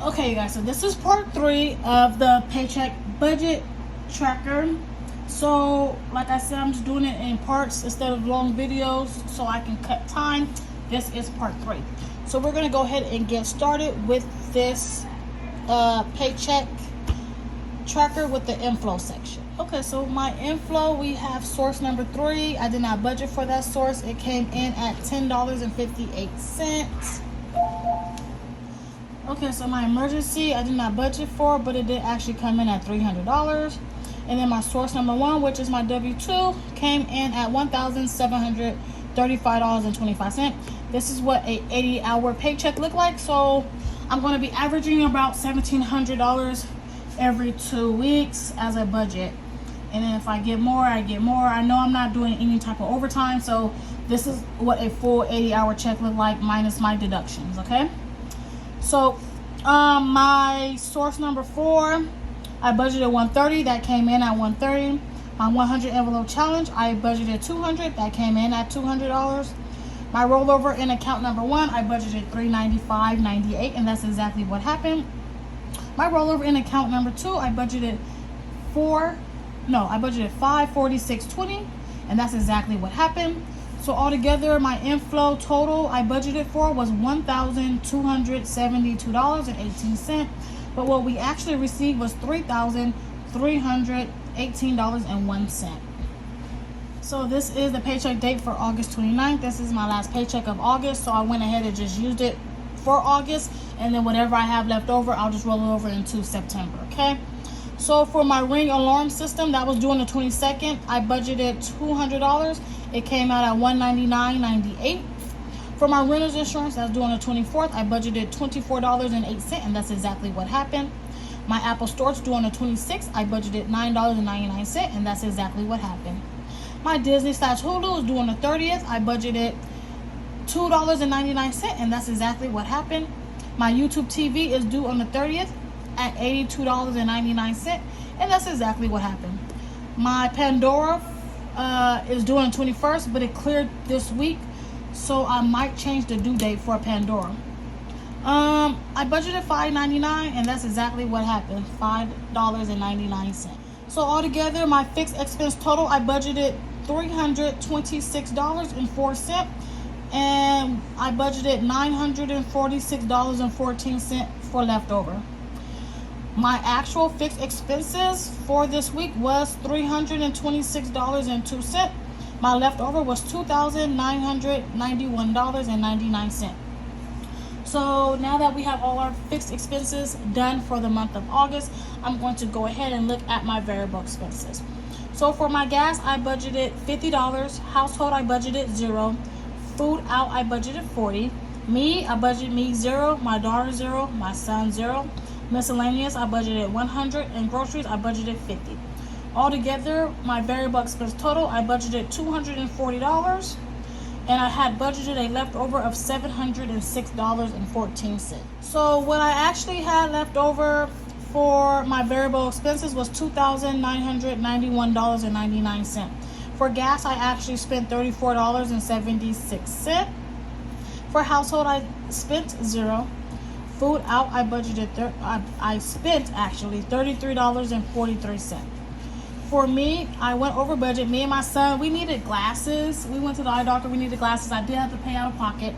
Okay, you guys, so this is part 3 of the paycheck budget tracker. So, like I said, I'm just doing it in parts instead of long videos so I can cut time. This is part 3. So, we're going to go ahead and get started with this paycheck tracker with the inflow section. Okay, so my inflow, we have source number 3. I did not budget for that source. It came in at $10.58. Okay, so my emergency, I did not budget for, but it did actually come in at $300. And then my source number 1, which is my W-2, came in at $1,735.25. This is what a 80-hour paycheck look like. So I'm going to be averaging about $1,700 every 2 weeks as a budget. And then if I get more, I get more. I know I'm not doing any type of overtime, so this is what a full 80-hour check look like minus my deductions, okay? So, my source number 4, I budgeted $130. That came in at $130. My 100 envelope challenge, I budgeted $200. That came in at $200. My rollover in account number 1, I budgeted $395.98, and that's exactly what happened. My rollover in account number 2, I budgeted $546.20, and that's exactly what happened. So altogether, my inflow total I budgeted for was $1,272.18. But what we actually received was $3,318.01. So this is the paycheck date for August 29th. This is my last paycheck of August. So I went ahead and just used it for August. And then whatever I have left over, I'll just roll it over into September, okay? So for my Ring alarm system, that was due on the 22nd. I budgeted $200. It came out at $199.98. For my renter's insurance, that's due on the 24th. I budgeted $24.08, and that's exactly what happened. My Apple Storage due on the 26th. I budgeted $9.99, and that's exactly what happened. My Disney/Hulu is due on the 30th. I budgeted $2.99, and that's exactly what happened. My YouTube TV is due on the 30th at $82.99, and that's exactly what happened. My Pandora is due on the 21st, but it cleared this week, so I might change the due date for Pandora. I budgeted $5.99, and that's exactly what happened, $5.99. So altogether, my fixed expense total, I budgeted $326.04, and I budgeted $946.14 for leftover. My actual fixed expenses for this week was $326.02. My leftover was $2,991.99. So now that we have all our fixed expenses done for the month of August, I'm going to go ahead and look at my variable expenses. So for my gas, I budgeted $50. Household, I budgeted $0. Food out, I budgeted $40. I budgeted me $0. My daughter $0. My son $0. Miscellaneous, I budgeted $100, and groceries, I budgeted $50. Altogether, my variable expense total, I budgeted $240, and I had budgeted a leftover of $706.14. So what I actually had left over for my variable expenses was $2,991.99. For gas, I actually spent $34.76. For household, I spent $0. Food out, I spent actually $33.43. For me, I went over budget. Me and my son, we needed glasses. We went to the eye doctor, we needed glasses. I did have to pay out of pocket.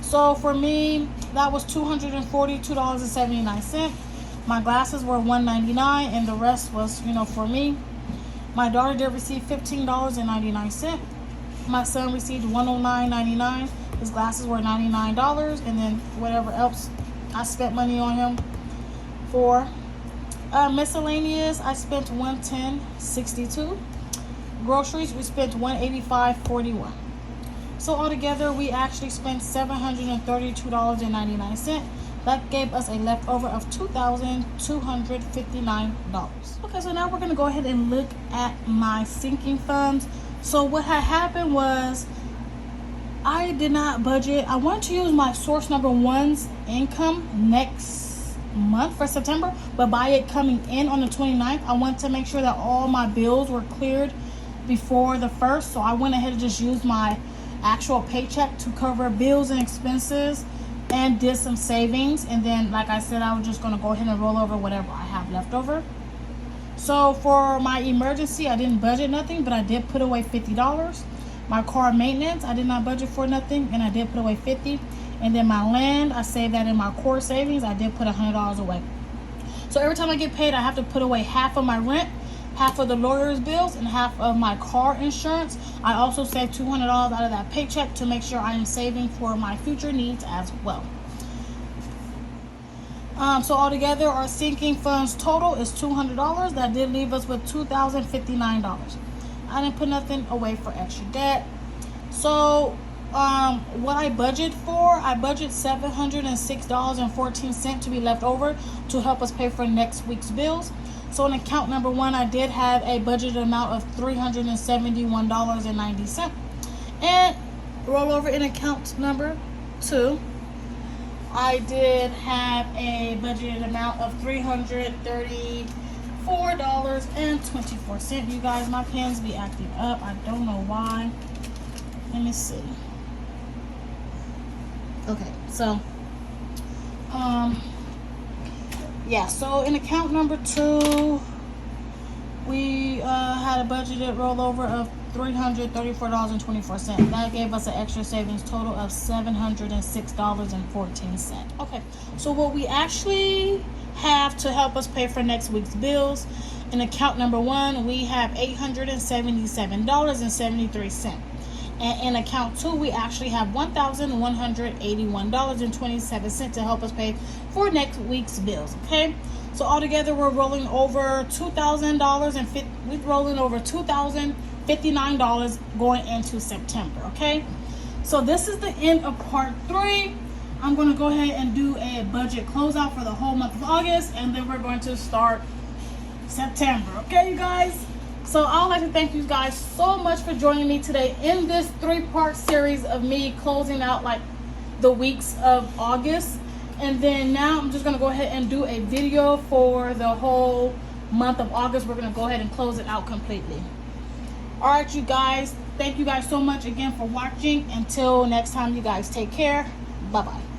So for me, that was $242.79. My glasses were $199, and the rest was, for me. My daughter did receive $15.99. My son received $109.99. His glasses were $99, and then whatever else I spent money on him for. Miscellaneous, I spent $110.62. Groceries, we spent $185.41. So altogether, we actually spent $732.99. That gave us a leftover of $2,259. Okay, so now we're going to go ahead and look at my sinking funds. So what had happened was I did not budget. I wanted to use my source number 1's income next month for September, but by it coming in on the 29th, I wanted to make sure that all my bills were cleared before the 1st. So I went ahead and just used my actual paycheck to cover bills and expenses and did some savings. And then, like I said, I was just going to go ahead and roll over whatever I have left over. So for my emergency, I didn't budget nothing, but I did put away $50. My car maintenance, I did not budget for nothing, and I did put away $50. And then my land, I saved that in my core savings. I did put $100 away. So every time I get paid, I have to put away half of my rent, half of the lawyer's bills, and half of my car insurance. I also save $200 out of that paycheck to make sure I am saving for my future needs as well. So altogether, our sinking funds total is $200. That did leave us with $2,059. I didn't put nothing away for extra debt. So what I budget for, I budget $706.14 to be left over to help us pay for next week's bills. So in account number 1, I did have a budgeted amount of $371.90. And roll over in account number 2, I did have a budgeted amount of $334.24. You guys, my pens be acting up. I don't know why. Let me see. Okay, so yeah, so in account number 2, we had a budgeted rollover of $334.24. That gave us an extra savings total of $706.14. Okay, so what we actually have to help us pay for next week's bills, in account number 1, we have $877.73. And in account 2, we actually have $1,181.27 to help us pay for next week's bills. Okay, so altogether we're rolling over $2,000 and we're rolling over $2,059 going into September. Okay, so this is the end of part 3. I'm going to go ahead and do a budget closeout for the whole month of August, and then we're going to start September. Okay, you guys. So I would like to thank you guys so much for joining me today in this 3-part series of me closing out like the weeks of August. And then now I'm just going to go ahead and do a video for the whole month of August. We're going to go ahead and close it out completely. All right, you guys. Thank you guys so much again for watching. Until next time, you guys take care. Bye-bye.